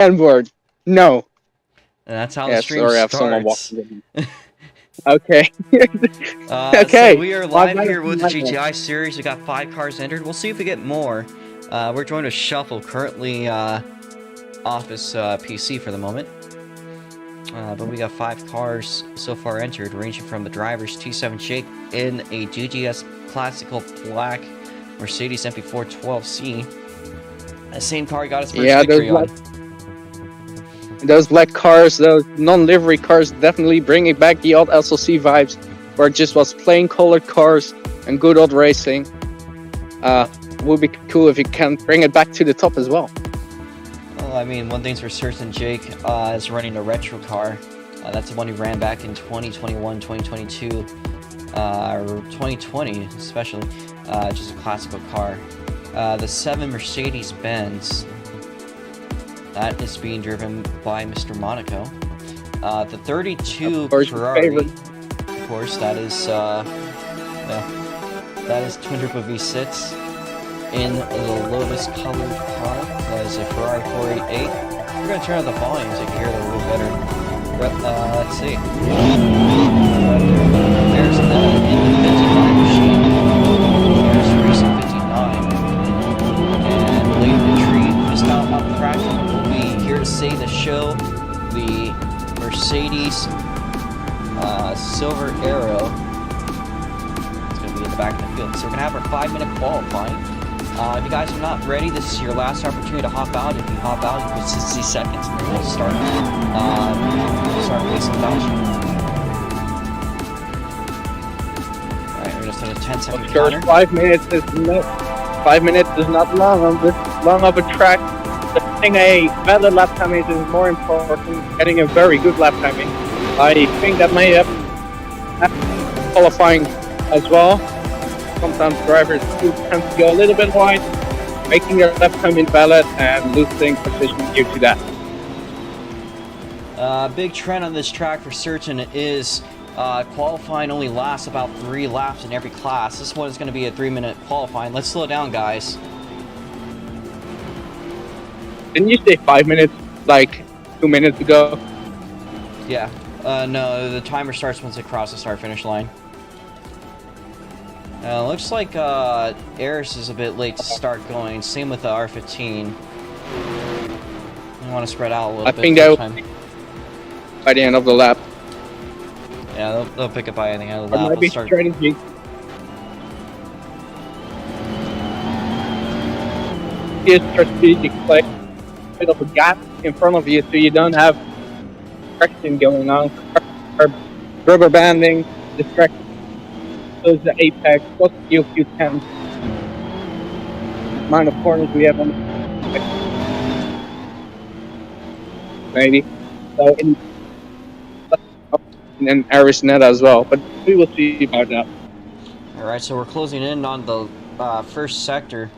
N-word. No. And that's how the Yes, stream or have starts. someone walking with me. Okay. So Okay. we are live here with the GTI series. We got 5 cars entered. We'll see if we get more. We're joined with Shuffle, currently office PC for the moment. But we got 5 cars so far entered, ranging from the driver's T7 Jake in a GGS Classical Black Mercedes MP4 12C. The same car got his first victory on. Those black cars, those non-livery cars, definitely bringing back the old SLC vibes, where it just was plain colored cars and good old racing. Would be cool if you can bring it back to the top as well. Well, I mean, one thing's for certain, Jake is running a retro car. That's the one he ran back in 2021, 2022, or 2020 especially, just a classical car. The 7 Mercedes-Benz, that is being driven by Mr. Monaco. The 32 Ferrari, of course, that is Twin Turbo V6 in the lowest colored car. That is a Ferrari 488. We're going to turn on the volume so you can hear it a little better. But, let's see. There's that in the 59 machine. There's Racing 59. And Late Retreat is now on track. We'll be here to save the show. The Mercedes Silver Arrow. It's going to be in the back of the field. So we're going to have our 5-minute qualifying. If you guys are not ready, this is your last opportunity to hop out. If you hop out, you get 60 seconds and then we'll start racing without you. Alright, we're just at a 10-second counter. 5 minutes is not long on this long of a track. Getting a valid lap time is more important. Getting a very good lap timing. I think that may have qualifying as well. Sometimes drivers do tend to go a little bit wide, making their lap time invalid and losing position due to that. Big trend on this track for certain is qualifying only lasts about 3 laps in every class. This one is going to be a 3-minute qualifying. Let's slow down, guys. Didn't you say 5 minutes like 2 minutes ago? Yeah. No, the timer starts once it crosses the start-finish line. Looks like Eris is a bit late to start going. Same with the R15. You want to spread out a little bit. I think that will be by the end of the lap. Yeah, they'll pick up by the end of the lap. Might be strategy. Here's strategic play. A bit of a gap in front of you so you don't have distraction going on. Rubber banding, distraction. Those the apex, plus the QQ10. Amount of corners we have on the maybe. So in Arizona as well, but we will see about that. Alright, so we're closing in on the first sector.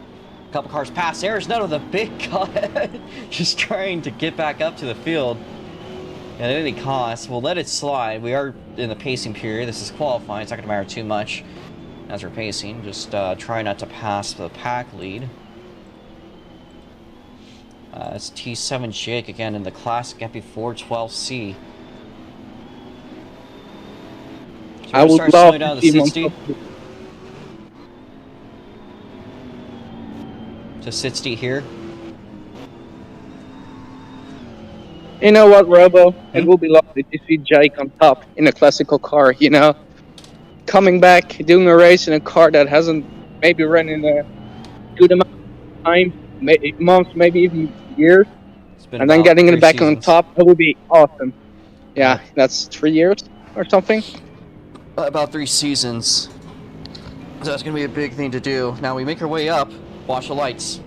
A couple cars past Arizona, the big cut. Just trying to get back up to the field. And at any cost, we'll let it slide. We are in the pacing period. This is qualifying. It's not going to matter too much as we're pacing. Just try not to pass the pack lead. It's T7 Jake again in the classic MP4 12C. So I would start love slowing down to to see 60. To 60 here. You know what, Robo? It will be lovely to see Jake on top in a classical car, you know? Coming back, doing a race in a car that hasn't maybe run in a good amount of time, months, maybe even years, and then getting it back on top, it will be awesome. Yeah, that's 3 years or something? About 3 seasons. So that's going to be a big thing to do. Now we make our way up. Watch the lights.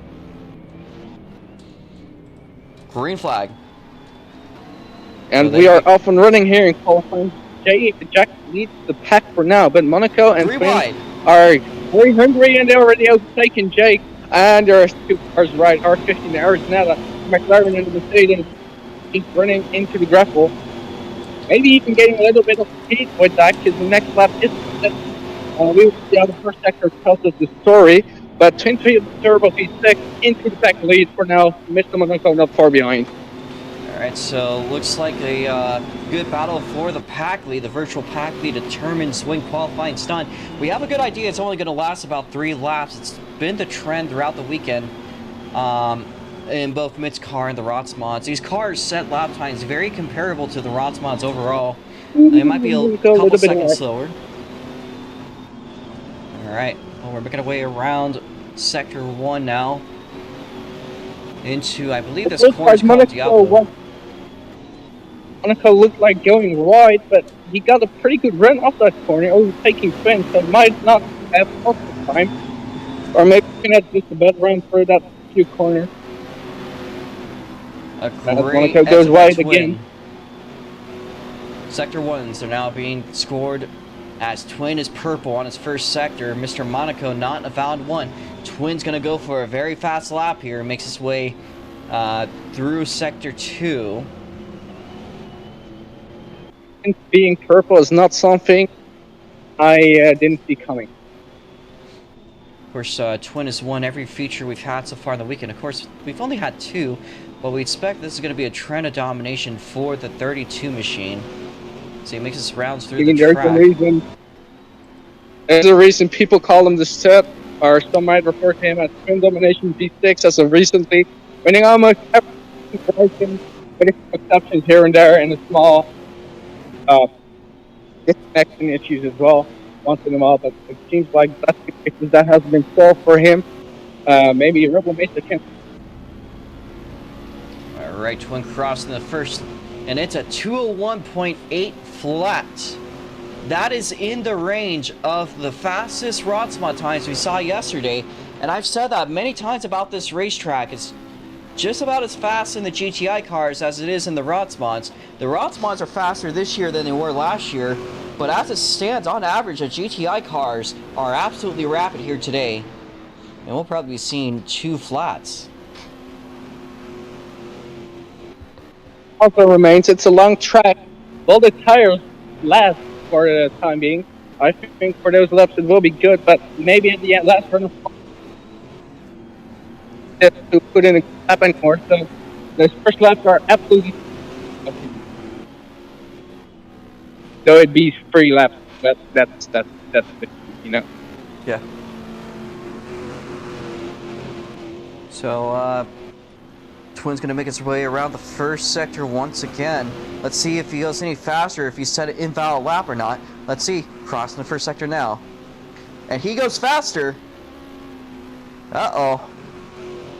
Green flag. And we are off and running here in qualifying. Jack leads the pack for now, but Monaco and Twin are very hungry and they're already overtaken Jake. And there are 2 cars right, R15 Arizona, McLaren and the Mercedes. He's running into the gravel. Maybe even getting a little bit of speed with that because the next lap is we will see how the first sector tells us the story. But Twin Turbo V6 into the pack lead for now. Mr. Monaco not far behind. Alright, so looks like a good battle for the pack lead. The virtual pack lead determines when qualifying done. We have a good idea it's only going to last about 3 laps. It's been the trend throughout the weekend in both Mitt's car and the Rots mods. These cars set lap times very comparable to the Rots mods overall. They might be a couple seconds slower. Alright, well, we're making our way around Sector 1 now. Into, I believe this corner's called Diablo. Monaco looked like going wide, but he got a pretty good run off that corner, overtaking Finn, so might not have lost the time. Or maybe that's just a bad run through that few corners. A great Monaco goes wide again. Sector 1s are now being scored as Twin is purple on his first sector. Mr. Monaco not a valid 1. Twin's going to go for a very fast lap here and makes his way through Sector 2. Being purple is not something I didn't see coming. Of course, Twin has won every feature we've had so far in the weekend. Of course, we've only had 2, but we expect this is going to be a trend of domination for the 32 machine. So he makes his rounds through the track. There's a reason people call him the set, or some might refer to him as Twin Domination V6 as of recently, winning almost every race, with exceptions here and there, and a small disconnection issues as well, once in a while. But it seems like that has been solved for him. Maybe Rebel Mesa can. All right, Twin crossing the first, and it's a 201.8 flat. That is in the range of the fastest Rotsmod times we saw yesterday, and I've said that many times about this racetrack. It's just about as fast in the GTI cars as it is in the Rotsmods. The Rotsmods are faster this year than they were last year, but as it stands, on average, the GTI cars are absolutely rapid here today, and we'll probably be seeing 2 flats. Also remains, it's a long track. Well, the tires last for the time being. I think for those laps it will be good, but maybe at the last run to put in a lap and more. So those first laps are absolutely, though it be 3 laps. That's you know. Yeah. So Twin's going to make his way around the first sector once again. Let's see if he goes any faster, if he set an invalid lap or not. Let's see. Crossing the first sector now. And he goes faster. Uh-oh.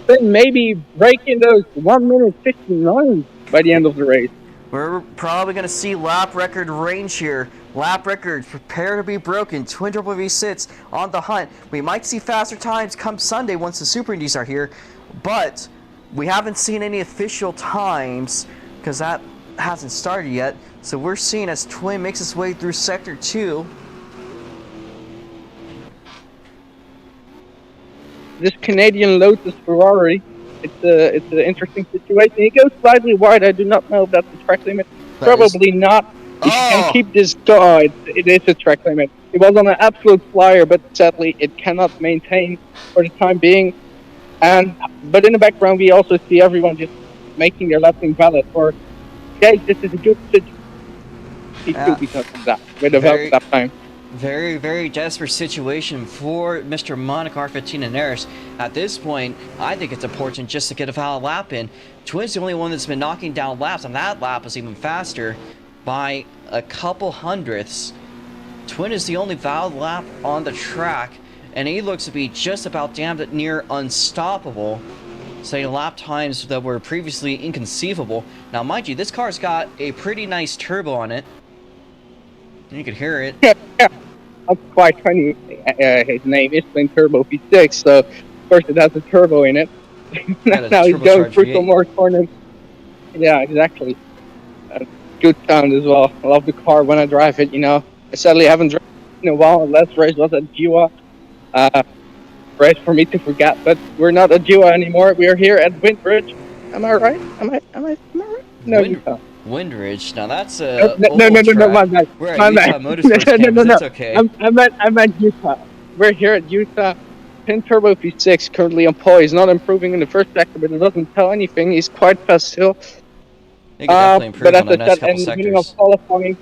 Then maybe breaking those 1 minute 59 by the end of the race. We're probably going to see lap record range here. Lap records prepare to be broken. Twin Turbo V6 on the hunt. We might see faster times come Sunday once the Super Indies are here, but we haven't seen any official times because that hasn't started yet. So we're seeing as Twin makes his way through Sector 2. This Canadian Lotus Ferrari, it's an interesting situation. He goes slightly wide. I do not know if that's the track limit. Probably not. He can keep this going. It is a track limit. It was on an absolute flyer, but sadly it cannot maintain for the time being. But in the background, we also see everyone just making their laps invalid. For Jake, this is a good situation because of that, with the valid lap time. Very, very desperate situation for Mr. Monaco R15 and Neris. At this point, I think it's important just to get a valid lap in. Twin's the only one that's been knocking down laps, and that lap was even faster by a couple hundredths. Twin is the only valid lap on the track, and he looks to be just about damn near unstoppable, setting lap times that were previously inconceivable. Now, mind you, this car's got a pretty nice turbo on it. You can hear it. Yeah, that's quite funny. His name is Twin Turbo V6, so of course it has a turbo in it. Now he's going through some more corners. Yeah, exactly. Good sound as well. I love the car when I drive it, you know. I sadly haven't driven in a while. The last race was at GTI. Race for me to forget, but we're not at GTI anymore. We are here at Windridge. Am I right? Am I right? No, Utah. Windridge. Now that's a no, my bad. We're at Utah Motorsports campus. It's okay. I'm at Utah. We're here at Utah. Twin Turbo V6 currently on pole. He's not improving in the first sector, but it doesn't tell anything. He's quite fast still. They could definitely improve but on the as I next said, couple in the beginning of sectors. qualifying,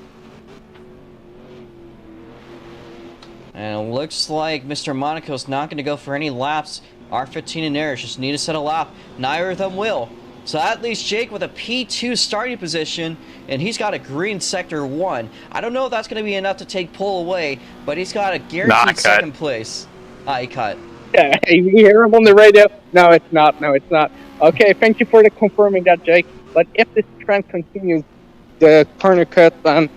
And it looks like Mr. Monaco's not going to go for any laps. R15 and Eris just need to set a lap. Neither of them will. So that leaves Jake with a P2 starting position, and he's got a green sector 1. I don't know if that's going to be enough to take pole away, but he's got a guaranteed second place. He cut. yeah, you hear him on the radio. No, it's not. No, it's not. Okay, thank you for confirming that, Jake. But if this trend continues, the corner cut and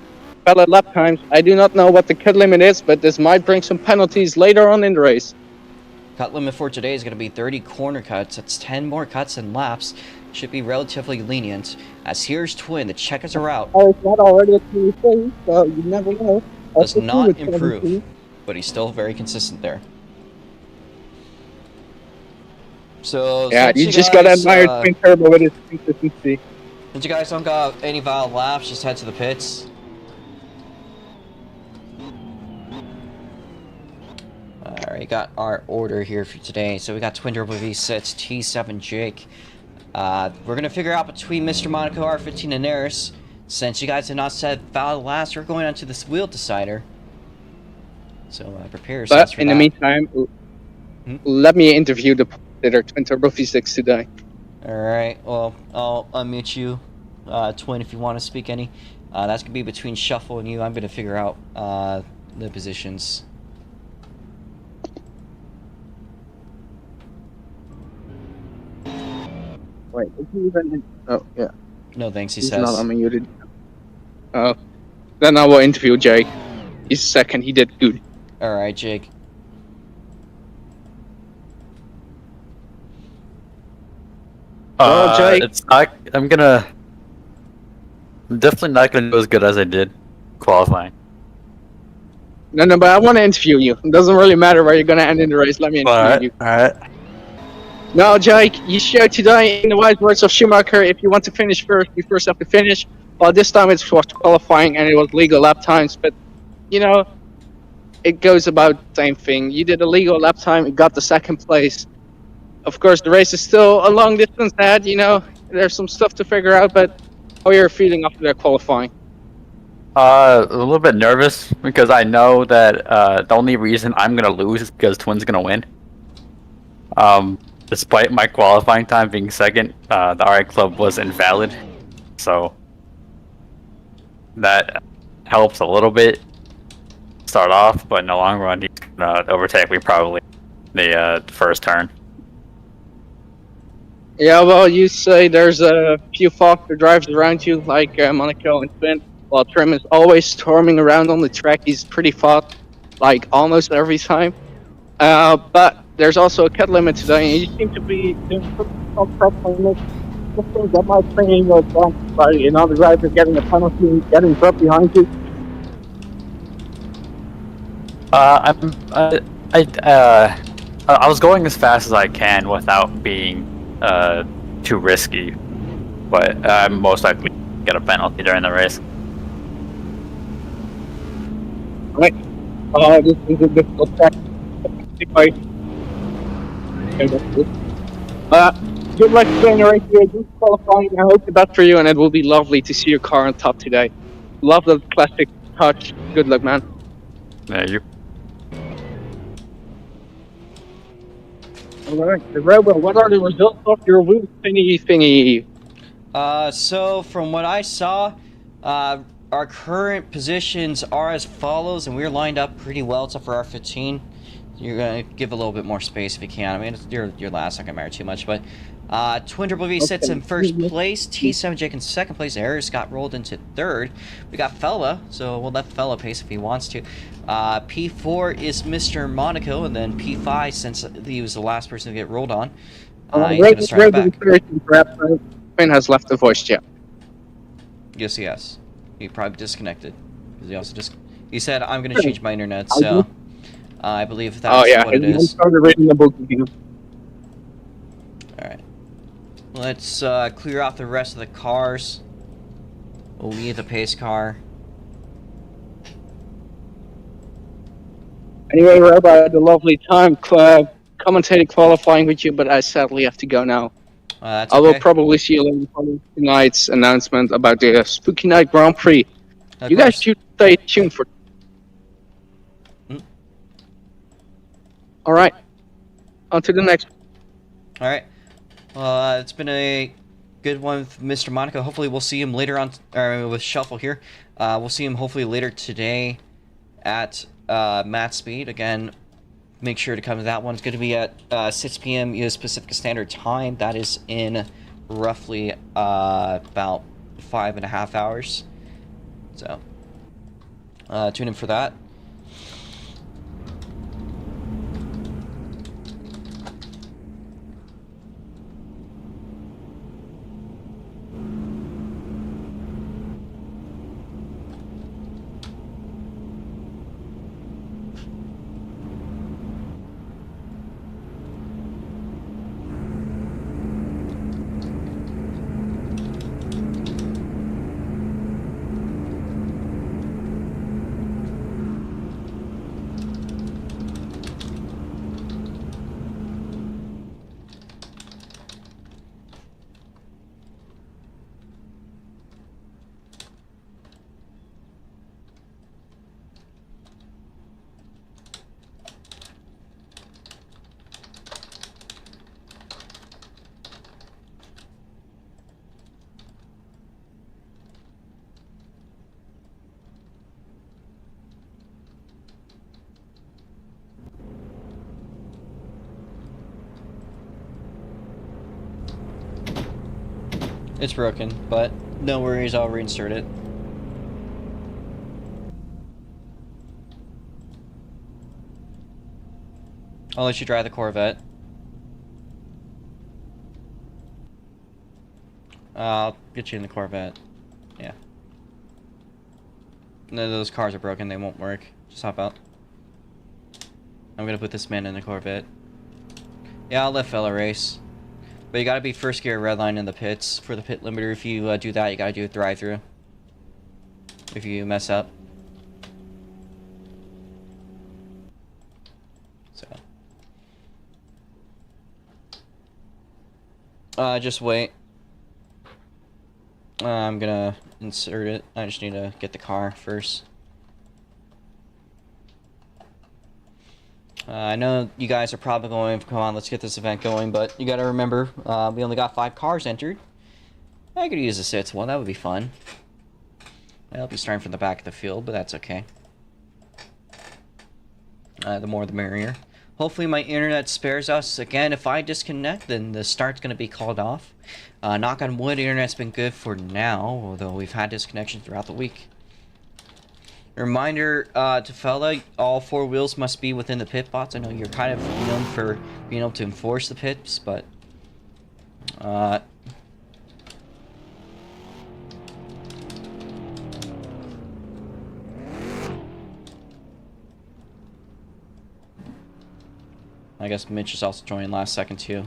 valid lap times, I do not know what the cut limit is, but this might bring some penalties later on in the race. Cut limit for today is going to be 30 corner cuts. That's 10 more cuts and laps. Should be relatively lenient. As here's Twin, the checkers are out. Oh, it's not already a 23, so you never know. Does not improve, but he's still very consistent there. So yeah, you just got to admire Twin Turbo with his consistency. Since you guys don't got any valid laps, just head to the pits. Alright, got our order here for today. So we got Twin Turbo V6, T7 Jake. We're going to figure out between Mr. Monaco, R15, and Eris. Since you guys have not said valid laps, we're going on to this wheel decider. So prepare yourselves for that. But in the meantime, let me interview the Twin Turbo V6 today. Alright, well, I'll unmute you, Twin, if you want to speak any. That's going to be between Shuffle and you. I'm going to figure out the positions. Wait, is he even in? Oh, yeah. No thanks, he He's says. not unmuted. Oh. Then I will interview Jake. He's second, he did good. Alright, Jake. Jake. I'm definitely not gonna do as good as I did qualifying. No, but I want to interview you. It doesn't really matter where you're gonna end in the race. Let me interview you. Alright. No, Jake, you showed today, in the wise words of Schumacher, if you want to finish first, you first have to finish. Well, this time it was qualifying and it was legal lap times, but, you know, it goes about the same thing. You did a legal lap time, you got the second place. Of course, the race is still a long distance ahead, you know, there's some stuff to figure out, but how are you feeling after that qualifying? A little bit nervous because I know that the only reason I'm gonna lose is because Twin's gonna win. Despite my qualifying time being second, the RI Club was invalid, so that helps a little bit start off, but in the long run, he's gonna overtake me probably the first turn. Yeah, well, you say there's a few faster drivers around you, like Monaco and Twin, while Trim is always storming around on the track. He's pretty fast, like almost every time. But there's also a cut limit today, and you seem to be doing some prep on this. I think that might bring in your advantage by another driver getting a penalty, getting dropped behind you. I was going as fast as I can without being too risky, but I'm most likely get a penalty during the race. Right. This is a difficult track. Good luck today, race here. Good qualifying. I hope the best for you, and it will be lovely to see your car on top today. Love the classic touch. Good luck, man. Yeah, you. Alright, Robo, what are the results of your wheel thingy? So from what I saw, our current positions are as follows, and we're lined up pretty well except for R15. You're gonna give a little bit more space if you can. I mean, it's your last, not gonna matter too much, but Twin Turbo V sits in first place, T7 Jake in second place, Eris got rolled into third. We got Fella, so we'll let Fella pace if he wants to. P4 is Mr. Monaco, and then P5, since he was the last person to get rolled on, he's gonna start back. Perhaps Twin has left the voice chat. Yes, yes. He probably disconnected. Because he also he said, I'm gonna change my internet, so I believe that's what it is. Started reading the book again. Alright. Let's clear off the rest of the cars. We'll leave the pace car. Anyway, Rob, I had a lovely time commentating qualifying with you, but I sadly have to go now. That's I will okay. probably see you later on tonight's announcement about the Spooky Night Grand Prix. Of You guys course. should stay tuned for. All right. On to the next. All right. It's been a good one with Mr. Monaco. Hopefully, we'll see him later on, or with Shuffle here. We'll see him hopefully later today at Matt Speed. Again, make sure to come to that one. It's going to be at 6 p.m. US Pacific Standard Time. That is in roughly about 5.5 hours. So, tune in for that. It's broken, but no worries, I'll reinsert it. I'll let you drive the Corvette. I'll get you in the Corvette. Yeah. No, those cars are broken, they won't work. Just hop out. I'm gonna put this man in the Corvette. Yeah, I'll let fella race. But you gotta be first gear redline in the pits for the pit limiter. If you do that, you gotta do a drive-through. If you mess up. So. Just wait. I'm gonna insert it. I just need to get the car first. I know you guys are probably going, come on, let's get this event going, but you gotta remember, we only got 5 cars entered. I could use a 6th one, that would be fun. I'll be starting from the back of the field, but that's okay. The more the merrier. Hopefully my internet spares us. Again, if I disconnect, then the start's gonna be called off. Knock on wood, internet's been good for now, although we've had disconnection throughout the week. Reminder to fella, all 4 wheels must be within the pit bots. I know you're kind of known for being able to enforce the pits, but I guess Mitch is also joining last second too.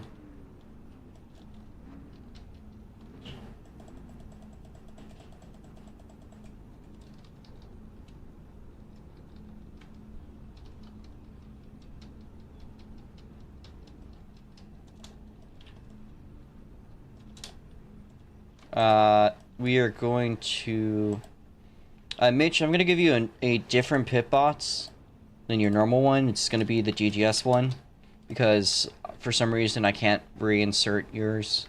We are going to... Mitch, I'm going to give you a different pit bots than your normal one. It's going to be the GGS one, because for some reason I can't reinsert yours.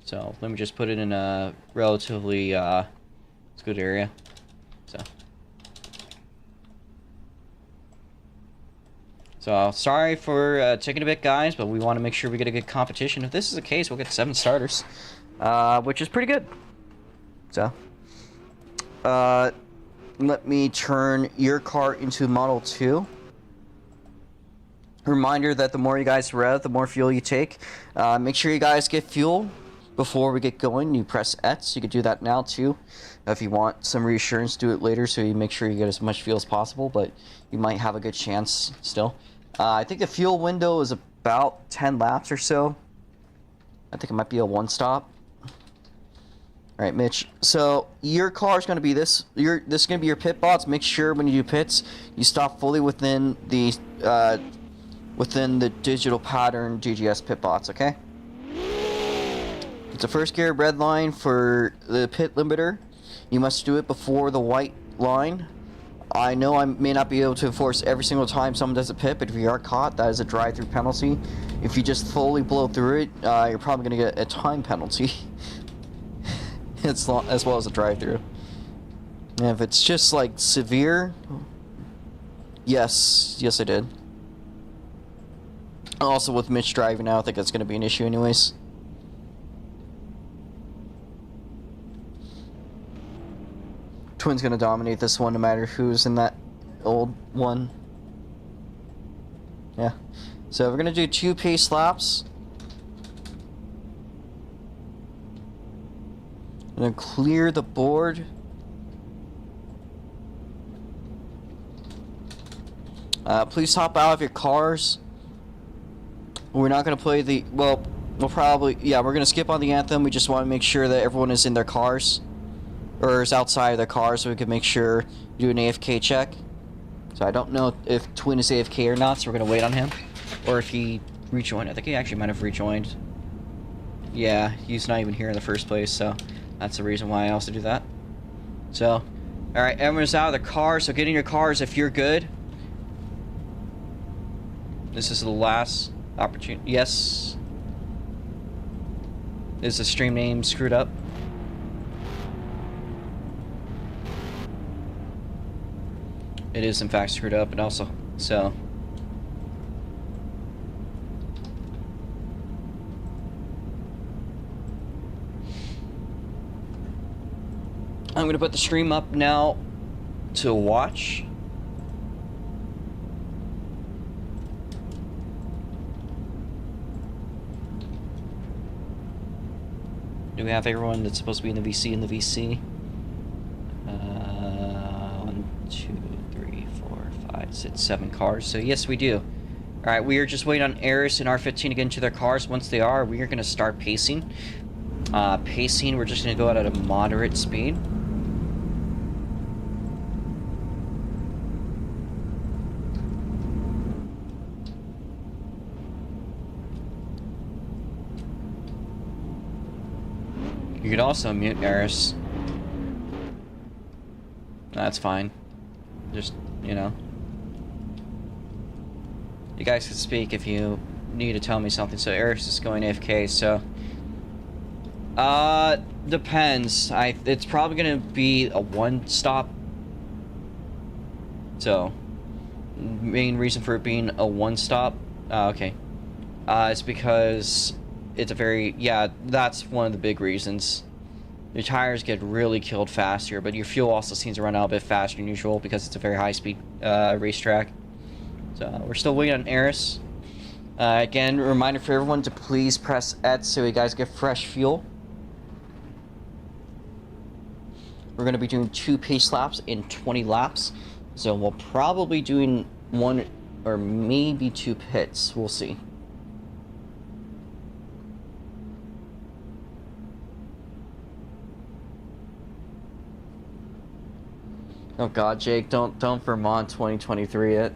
So let me just put it in a relatively good area. So sorry for taking a bit, guys, but we want to make sure we get a good competition. If this is the case, we'll get 7 starters, which is pretty good. So, let me turn your car into Model 2. Reminder that the more you guys rev, the more fuel you take. Make sure you guys get fuel before we get going. You press X. You could do that now too. If you want some reassurance, do it later so you make sure you get as much fuel as possible, but you might have a good chance still. I think the fuel window is about 10 laps or so. I think it might be a 1-stop. Alright, Mitch. So your car is going to be this. This is going to be your pit bots. Make sure when you do pits, you stop fully within the digital pattern GGS pit bots. Okay. It's the first gear red line for the pit limiter. You must do it before the white line. I know I may not be able to enforce every single time someone does a pit, but if you are caught, that is a drive-through penalty. If you just fully blow through it, you're probably going to get a time penalty. As well as a drive-through. And if it's just like severe, yes I did. Also with Mitch driving now, I think that's going to be an issue anyways. Twin's going to dominate this one no matter who's in that old one. Yeah. So we're going to do 2 pace laps. And then clear the board. Please hop out of your cars. We're not going to play the... Well, we'll probably... Yeah, we're going to skip on the anthem. We just want to make sure that everyone is in their cars. Or is outside of their cars so we can make sure do an AFK check. So I don't know if Twin is AFK or not, so we're going to wait on him. Or if he rejoined. I think he actually might have rejoined. Yeah, he's not even here in the first place, so that's the reason why I also do that. So, alright, everyone's out of their cars, so get in your cars if you're good. This is the last opportunity. Yes. Is the stream name screwed up? It is in fact screwed up, and also, so. I'm gonna put the stream up now to watch. Do we have everyone that's supposed to be in the VC in the VC? 1, 2, 3, 4, 5, 6, 7 cars. So yes, we do. Alright, we are just waiting on Eris and R15 to get into their cars. Once they are, we are going to start pacing. Pacing, we're just going to go out at a moderate speed. You could also mute Eris. That's fine. Just, you know. You guys can speak if you need to tell me something. So Eris is going AFK, so... depends. It's probably gonna be a 1-stop. So, main reason for it being a 1-stop... okay. It's because... It's a very... Yeah, that's one of the big reasons. Your tires get really killed faster, but your fuel also seems to run out a bit faster than usual because it's a very high-speed racetrack. So, we're still waiting on Eris. Again, a reminder for everyone to please press ET so you guys get fresh fuel. We're going to be doing 2 pace laps in 20 laps. So, we'll probably be doing 1 or maybe 2 pits. We'll see. Oh god, Jake, don't Vermont 2023 it.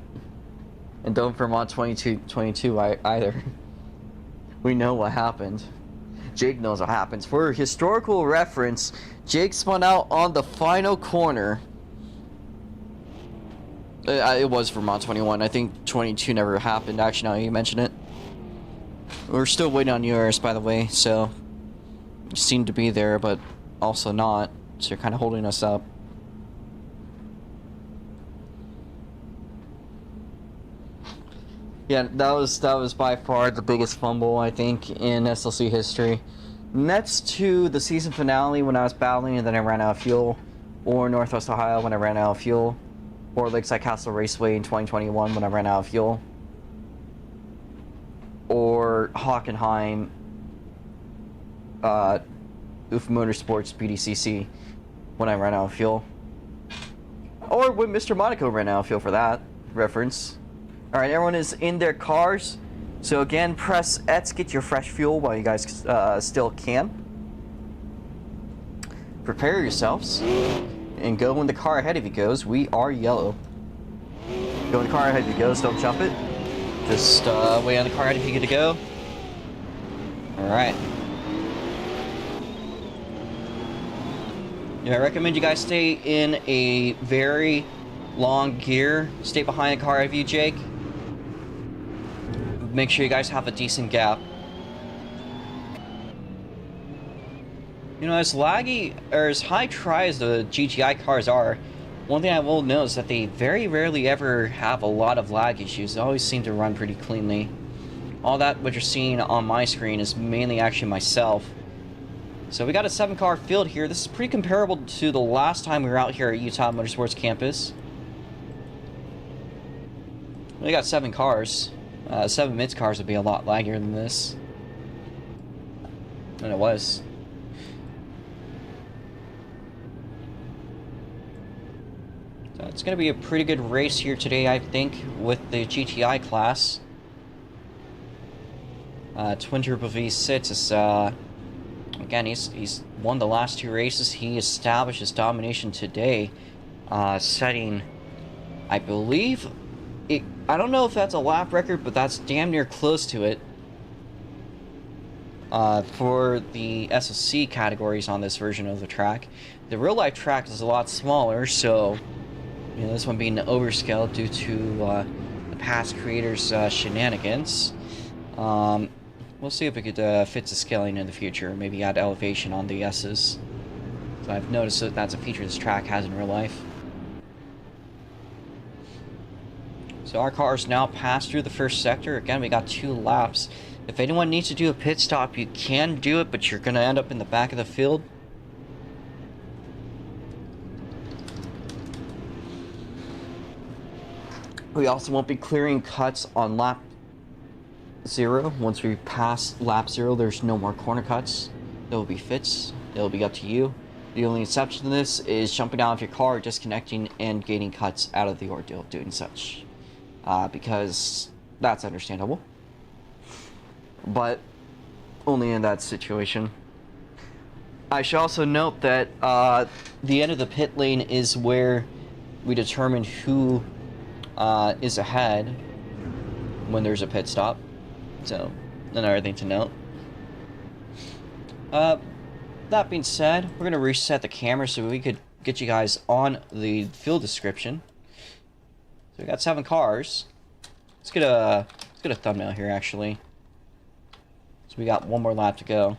And don't Vermont 22 either. We know what happened. Jake knows what happens. For historical reference, Jake spun out on the final corner. It was Vermont 21. I think 22 never happened, actually, now you mention it. We're still waiting on yours, by the way, so... You seem to be there, but also not. So you're kind of holding us up. Yeah, that was by far the biggest fumble, I think, in SLC history. Next to the season finale when I was battling and then I ran out of fuel, or Northwest Ohio when I ran out of fuel, or Lakeside Castle Raceway in 2021 when I ran out of fuel, or Hockenheim, UF Motorsports BDCC when I ran out of fuel, or when Mr. Monaco ran out of fuel for that reference. Alright, everyone is in their cars. So again, press ET to get your fresh fuel while you guys still can. Prepare yourselves. And go in the car ahead of you goes. We are yellow. Go in the car ahead of you goes, don't jump it. Just wait on the car ahead of you to go. Alright. Yeah, I recommend you guys stay in a very long gear. Stay behind the car of you, Jake. Make sure you guys have a decent gap. You know, as laggy, or as high try as the GTI cars are, one thing I will note is that they very rarely ever have a lot of lag issues. They always seem to run pretty cleanly. All that what you're seeing on my screen is mainly actually myself. So we got a 7-car field here. This is pretty comparable to the last time we were out here at Utah Motorsports Campus. We got 7 cars. 7 mids cars would be a lot laggier than this. And it was. So it's going to be a pretty good race here today, I think, with the GTI class. Twin Turbo V6 is, again, he's won the last 2 races. He established his domination today, setting, I believe, I don't know if that's a lap record, but that's damn near close to it. For the SOC categories on this version of the track. The real life track is a lot smaller, so you know, this one being overscaled due to the past creators' shenanigans. We'll see if we could fit the scaling in the future, maybe add elevation on the S's. So I've noticed that that's a feature this track has in real life. So our cars now pass through the first sector. Again, we got 2 laps. If anyone needs to do a pit stop, you can do it, but you're going to end up in the back of the field. We also won't be clearing cuts on lap 0. Once we pass lap 0, there's no more corner cuts. There will be fits. It will be up to you. The only exception to this is jumping out of your car, disconnecting, and gaining cuts out of the ordeal doing such. Because that's understandable. But only in that situation. I should also note that the end of the pit lane is where we determine who is ahead when there's a pit stop. So, another thing to note. That being said, we're going to reset the camera so we could get you guys on the field description. So we got 7 cars. Let's get a thumbnail here, actually. So we got 1 more lap to go.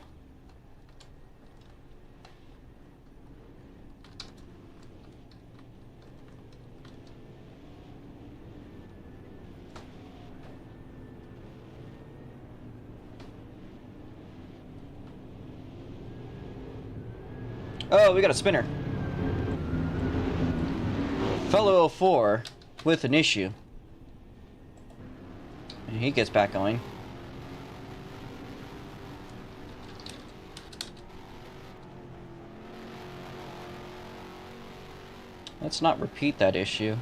Oh, we got a spinner. Fellow 04 with an issue. And he gets back going. Let's not repeat that issue.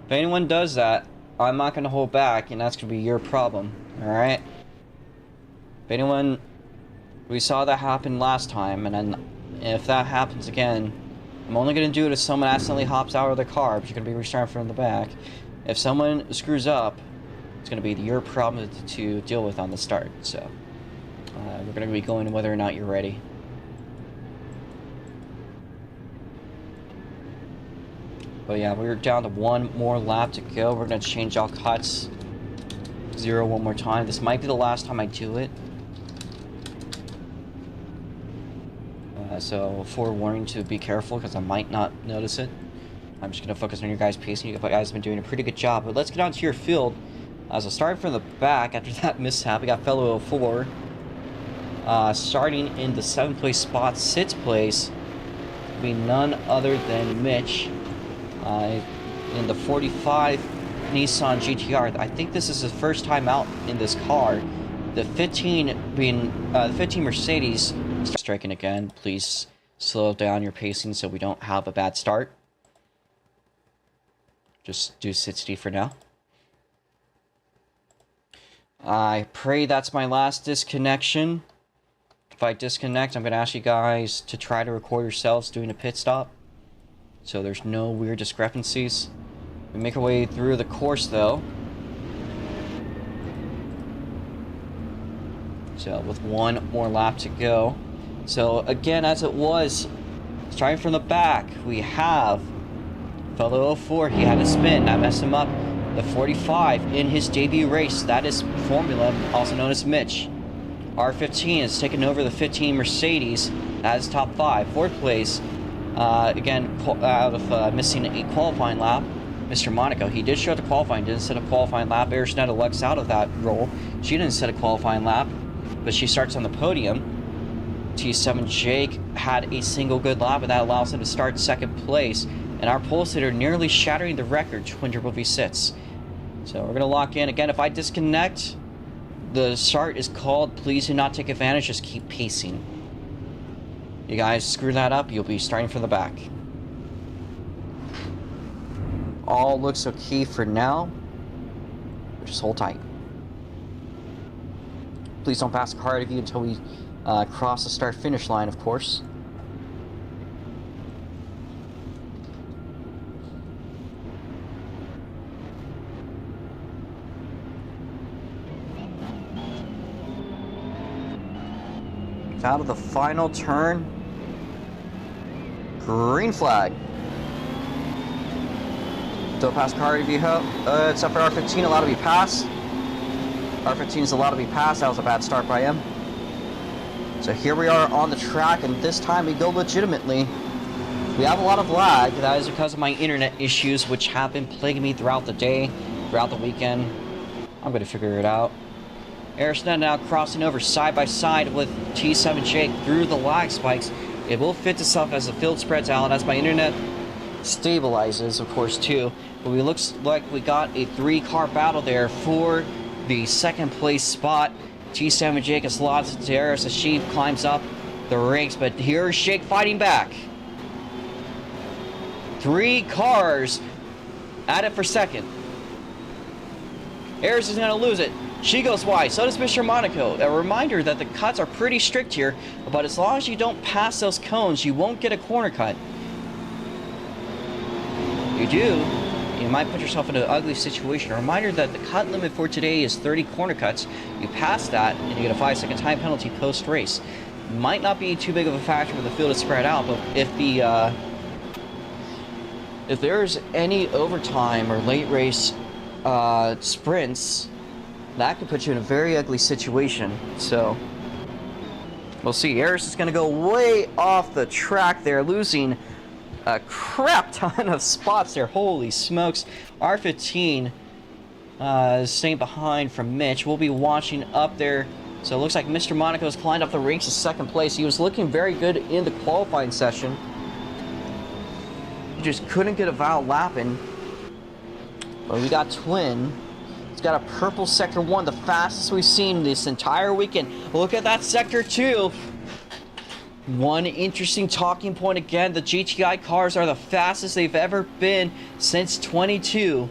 If anyone does that, I'm not going to hold back, and that's going to be your problem. Alright? If anyone... We saw that happen last time, and then if that happens again, I'm only going to do it if someone accidentally hops out of their car, but you're going to be restarting from the back. If someone screws up, it's going to be your problem to deal with on the start, so... we're going to be going whether or not you're ready. But yeah, we're down to 1 more lap to go. We're going to change all cuts. 0 one more time. This might be the last time I do it. So forewarning to be careful because I might not notice it. I'm just going to focus on your guys' pacing. You guys have been doing a pretty good job. But let's get on to your field. So starting from the back after that mishap, we got fellow 04. Starting in the 7th place spot, 6th place will be none other than Mitch in the 45 Nissan GTR. I think this is his first time out in this car. The 15 being the 15 Mercedes. Striking again. Please slow down your pacing so we don't have a bad start. Just do 60 for now. I pray that's my last disconnection. If I disconnect, I'm going to ask you guys to try to record yourselves doing a pit stop, so there's no weird discrepancies. We make our way through the course, though. So with one more lap to go. So again, as it was, starting from the back, we have fellow 04. He had a spin, that messed him up. The 45 in his debut race, that is Formula, also known as Mitch. R15 is taking over the 15 Mercedes. That is top 5. Fourth place, again, out of missing a qualifying lap, Mr. Monaco. He did show up to qualifying, didn't set a qualifying lap. Arisnetta lucks out of that role. She didn't set a qualifying lap, but she starts on the podium. T7 Jake had a single good lap, and that allows him to start second place. And our pole sitter nearly shattering the record, Twin Triple V sits. So we're going to lock in. Again, if I disconnect, the start is called. Please do not take advantage. Just keep pacing. You guys screw that up, you'll be starting from the back. All looks okay for now. Just hold tight. Please don't pass the car out of you until we cross the start-finish line, of course. Out of the final turn. Green flag. Don't pass car if you hope. Except for R15 allowed to be passed. R15 is allowed to be passed. That was a bad start by him. So here we are on the track, and this time we go legitimately. We have a lot of lag. That is because of my internet issues, which have been plaguing me throughout the day, throughout the weekend. I'm going to figure it out. Arisnet now crossing over side by side with T7 Jake through the lag spikes. It will fit itself as the field spreads out, and as my internet stabilizes, of course, too. But it looks like we got a 3-car battle there for the second place spot. T7 Jake has lost it to Eris as she climbs up the ranks, but here's Jake fighting back. 3 cars at it for second. Eris is going to lose it. She goes wide, so does Mr. Monaco. A reminder that the cuts are pretty strict here, but as long as you don't pass those cones, you won't get a corner cut. You do, you might put yourself in an ugly situation. A reminder that the cut limit for today is 30 corner cuts. You pass that, and you get a 5-second time penalty post-race. Might not be too big of a factor when the field is spread out, but if there's any overtime or late race sprints, that could put you in a very ugly situation. So we'll see. Eris is going to go way off the track there, losing a crap ton of spots there. Holy smokes. R15 is staying behind from Mitch. We'll be watching up there. So it looks like Mr. Monaco's climbed up the ranks to second place. He was looking very good in the qualifying session. He just couldn't get a valid lap in. But we got Twin. He's got a purple Sector 1, the fastest we've seen this entire weekend. Look at that Sector 2. One interesting talking point again, the GTI cars are the fastest they've ever been since 22.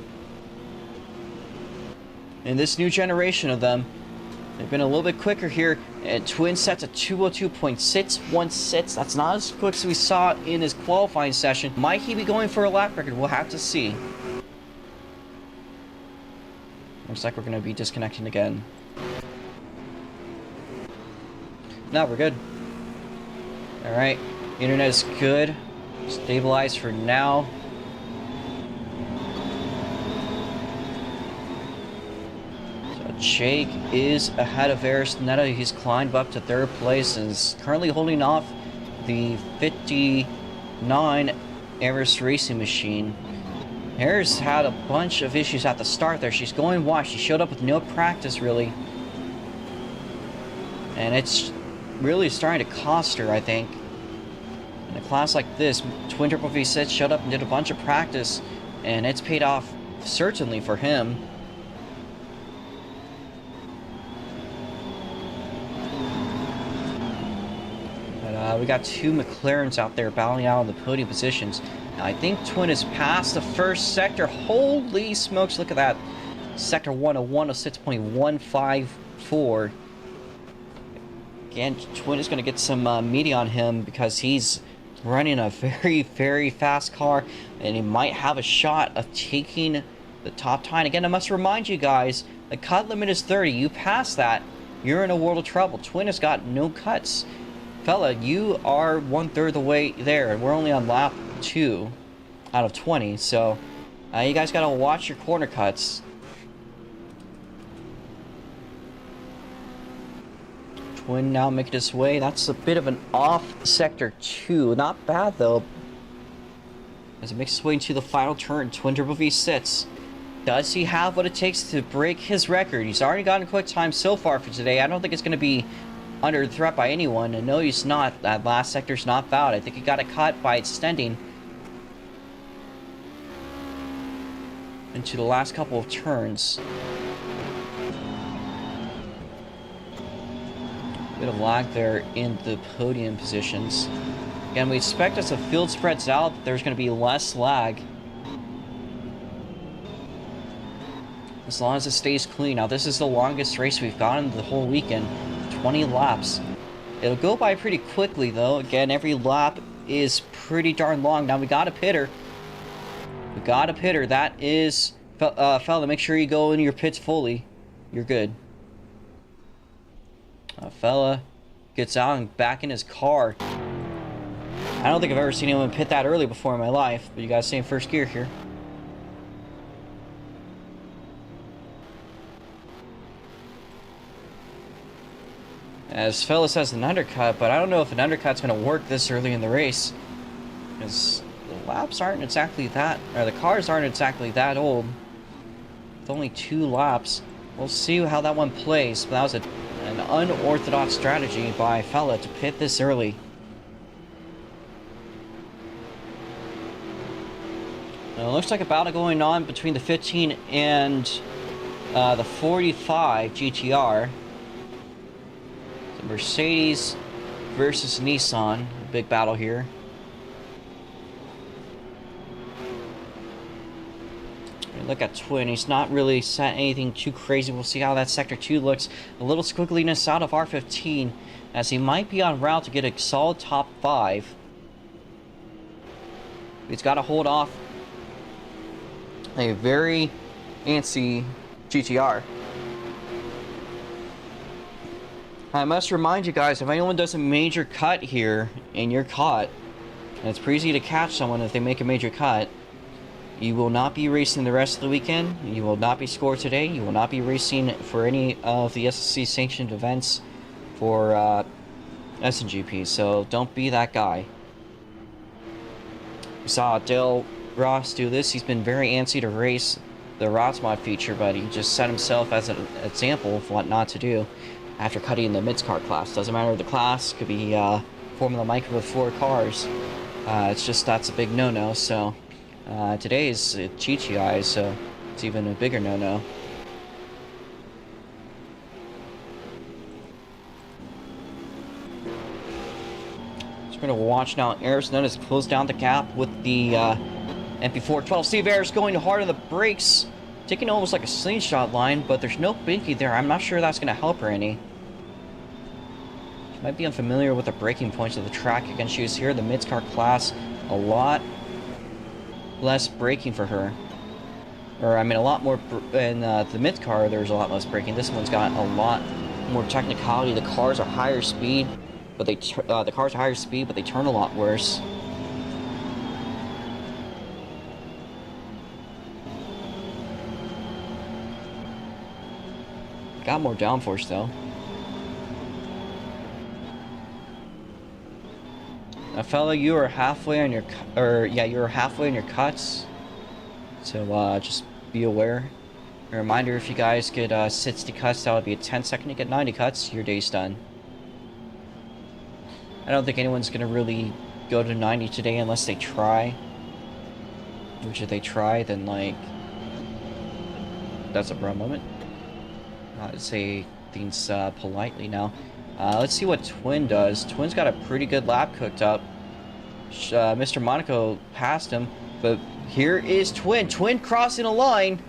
In this new generation of them, they've been a little bit quicker here. And Twin sets a 202.616. That's not as quick as we saw in his qualifying session. Might he be going for a lap record? We'll have to see. Looks like we're going to be disconnecting again. No, we're good. Alright, internet is good. Stabilized for now. So Jake is ahead of Arisnetta. He's climbed up to third place and is currently holding off the 59 Eris Racing Machine. Harris had a bunch of issues at the start there. She's going wide. She showed up with no practice, really. And it's really starting to cost her, I think. In a class like this, Twin Triple V Sets showed up and did a bunch of practice, and it's paid off, certainly, for him. But we got 2 McLarens out there battling out on the podium positions. I think Twin is past the first sector. Holy smokes, look at that. Sector 1 of 106.154. Again, Twin is going to get some meaty on him because he's running a very, very fast car. And he might have a shot of taking the top 10. Again, I must remind you guys, the cut limit is 30. You pass that, you're in a world of trouble. Twin has got no cuts. Fella, you are 1/3 of the way there, and we're only on lap 2 out of 20, so you guys gotta watch your corner cuts. Twin now making his way. That's a bit of an off sector 2. Not bad though. As it makes its way into the final turn, Twin Turbo V sits. Does he have what it takes to break his record? He's already gotten a quick time so far for today. I don't think it's going to be under threat by anyone. And no, he's not. That last sector's not fouled. I think he got a cut by extending into the last couple of turns. Bit of lag there in the podium positions. Again, we expect as the field spreads out, there's going to be less lag. As long as it stays clean. Now, this is the longest race we've gotten the whole weekend. 20 laps. It'll go by pretty quickly, though. Again, every lap is pretty darn long. Now, we got a pitter. We got a pitter. That is... fella, make sure you go into your pits fully. You're good. Fella gets out and back in his car. I don't think I've ever seen anyone pit that early before in my life, but you guys stay in first gear here. As Fellas has an undercut, but I don't know if an undercut's going to work this early in the race. Because the laps aren't exactly that, or the cars aren't exactly that old. With only 2 laps. We'll see how that one plays, but that was an unorthodox strategy by Fella to pit this early. It looks like a battle going on between the 15 and the 45 GTR. So Mercedes versus Nissan. A big battle here. Look at Twin. He's not really set anything too crazy. We'll see how that Sector 2 looks. A little squiggliness out of R15 as he might be on route to get a solid top 5. He's got to hold off a very antsy GTR. I must remind you guys, if anyone does a major cut here and you're caught, and it's pretty easy to catch someone if they make a major cut, you will not be racing the rest of the weekend. You will not be scored today. You will not be racing for any of the SSC sanctioned events for SNGP, so don't be that guy. We saw Dale Ross do this. He's been very antsy to race the ROTS-mod feature, but he just set himself as an example of what not to do after cutting in the mid-car class. Doesn't matter the class, could be Formula Micro with 4 cars. It's just that's a big no-no. So today is GTI, so it's even a bigger no-no. We're going to watch now. Arizona has closed down the gap with the MP412. Steve Ayres going hard on the brakes, taking almost like a slingshot line, but there's no binky there. I'm not sure that's going to help her any. She might be unfamiliar with the braking points of the track. Again, she was here in the mid-car class. A lot less braking for her. Or, I mean, a lot more in the mid-car, there's a lot less braking. This one's got a lot more technicality. The cars are higher speed. But the cars are higher speed, but they turn a lot worse. Got more downforce though. Now, fella, you are halfway on your you're halfway on your cuts. So just be aware. A reminder: if you guys get 60 cuts, that would be a 10-second. You get 90 cuts, your day's done. I don't think anyone's going to really go to 90 today unless they try. Which if they try, then, like, that's a bro moment. I'd say things politely now. Let's see what Twin does. Twin's got a pretty good lap cooked up. Mr. Monaco passed him, but here is Twin. Twin crossing a line.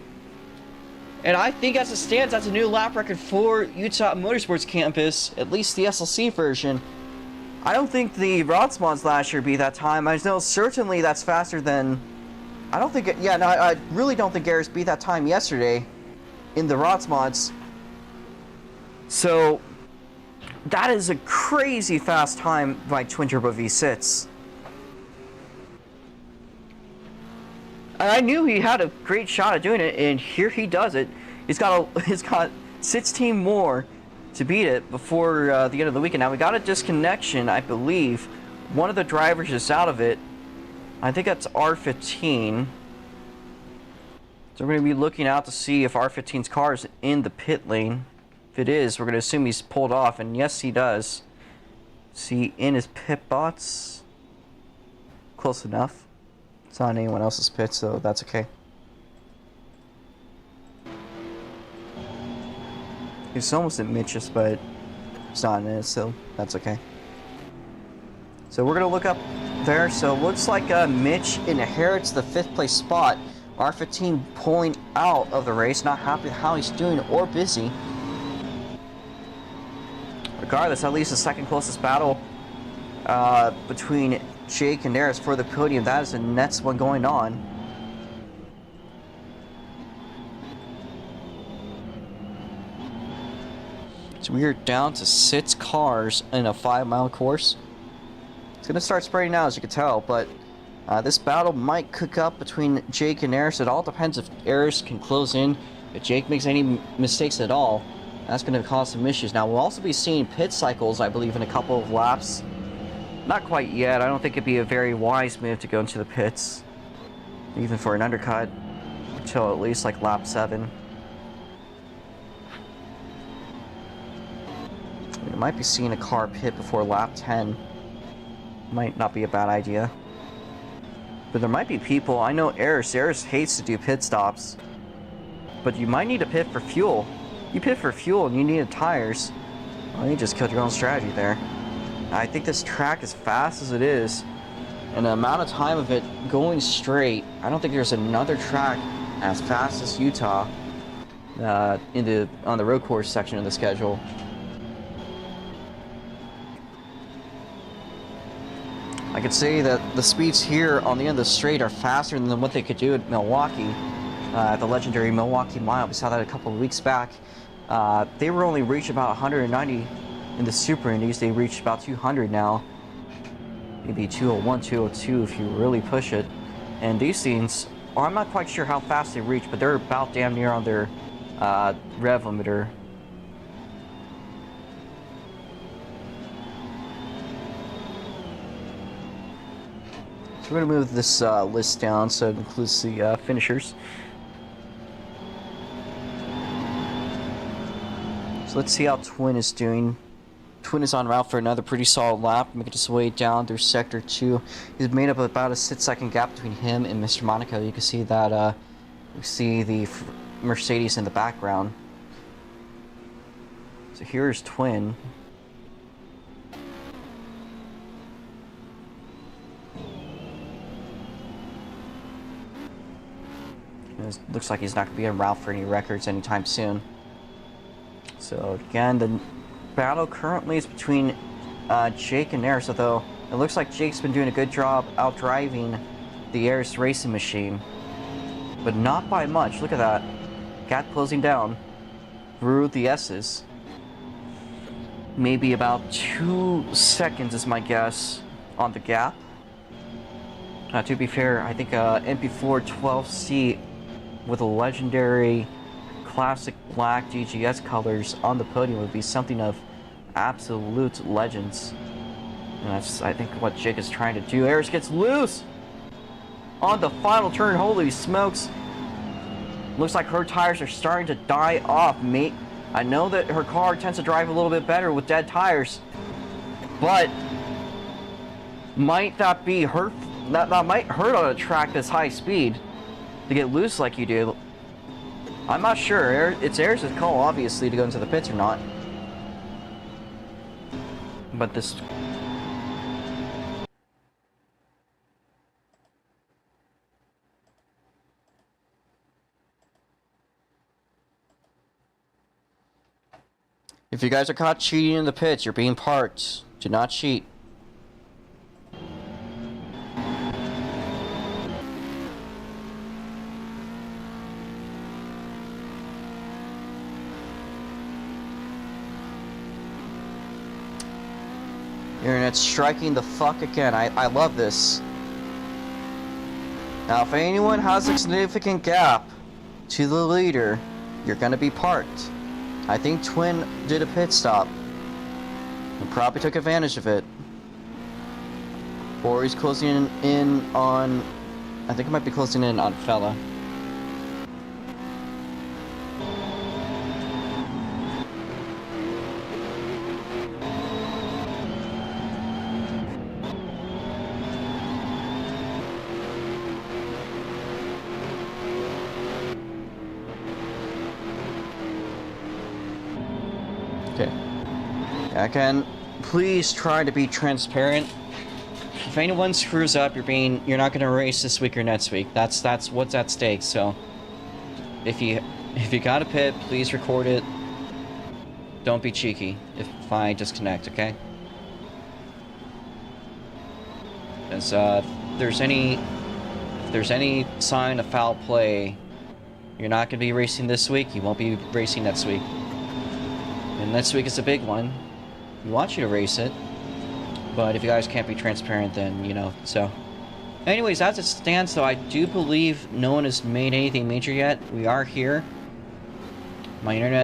And I think as it stands, that's a new lap record for Utah Motorsports Campus, at least the SLC version. I don't think the ROTS mods last year beat that time. I know certainly that's faster than... I don't think... I really don't think Garris beat that time yesterday in the ROTS mods. So that is a crazy fast time by twin turbo V6. I knew he had a great shot at doing it, and here he does it. He's got 16 more to beat it before the end of the weekend. Now we got a disconnection, I believe. One of the drivers is out of it. I think that's R15. So we're going to be looking out to see if R15's car is in the pit lane. If it is, we're going to assume he's pulled off, and yes, he does. See, in his pit bots. Close enough. It's not in anyone else's pit, so that's okay. It's almost in Mitch's, but it's not in it, so that's okay. So we're going to look up there. So it looks like Mitch inherits the 5th place spot. R15 pulling out of the race, not happy with how he's doing or busy. Regardless, at least the second closest battle between Jake and Eris for the podium. That is the next one going on. So we are down to 6 cars in a 5-mile course. It's going to start spreading out, as you can tell, but this battle might cook up between Jake and Eris. It all depends if Eris can close in. If Jake makes any mistakes at all, that's going to cause some issues. Now, we'll also be seeing pit cycles, I believe, in a couple of laps. Not quite yet. I don't think it'd be a very wise move to go into the pits, even for an undercut, until at least like lap 7. We might be seeing a car pit before lap 10. Might not be a bad idea. But there might be people. I know Eris hates to do pit stops, but you might need to pit for fuel. You pit for fuel and you need tires. Well, you just killed your own strategy there. I think this track, as fast as it is, and the amount of time of it going straight, I don't think there's another track as fast as Utah on the road course section of the schedule. I could say that the speeds here on the end of the straight are faster than what they could do at Milwaukee, at the legendary Milwaukee Mile. We saw that a couple of weeks back. They were only reached about 190 in the Super Indies. They reached about 200 now. Maybe 201, 202 if you really push it. And these things, I'm not quite sure how fast they reach, but they're about damn near on their rev limiter. So we're going to move this list down so it includes the finishers. So let's see how Twin is doing. Twin is en route for another pretty solid lap, making his way down through Sector 2. He's made up about a 6-second gap between him and Mr. Monaco. You can see that, you see the Mercedes in the background. So here's Twin. It looks like he's not going to be en route for any records anytime soon. So again, the battle currently is between Jake and Eris, although it looks like Jake's been doing a good job out-driving the Eris racing machine. But not by much. Look at that. Gap closing down through the S's. Maybe about 2 seconds is my guess on the gap. To be fair, I think MP4 12C with a legendary classic black GGS colors on the podium would be something of absolute legends. And that's, I think, what Jake is trying to do. Eris gets loose on the final turn. Holy smokes. Looks like her tires are starting to die off, mate. I know that her car tends to drive a little bit better with dead tires, but might that be hurt? That might hurt on a track this high speed to get loose like you do. I'm not sure. It's Eris' call, obviously, to go into the pits or not. But this... If you guys are caught cheating in the pits, you're being parked. Do not cheat. Internet's striking the fuck again. I love this. Now, if anyone has a significant gap to the leader, you're gonna be parked. I think Twin did a pit stop and probably took advantage of it. Or he's closing in on... I think it might be closing in on Fella. Okay. Again, please try to be transparent. If anyone screws up, you're not gonna race this week or next week. That's what's at stake. So, if you got a pit, please record it. Don't be cheeky if I disconnect, okay? As if there's any sign of foul play, you're not gonna be racing this week. You won't be racing next week. And next week is a big one. We want you to race it. But if you guys can't be transparent, then, you know, so. Anyways, as it stands, though, I do believe no one has made anything major yet. We are here. My internet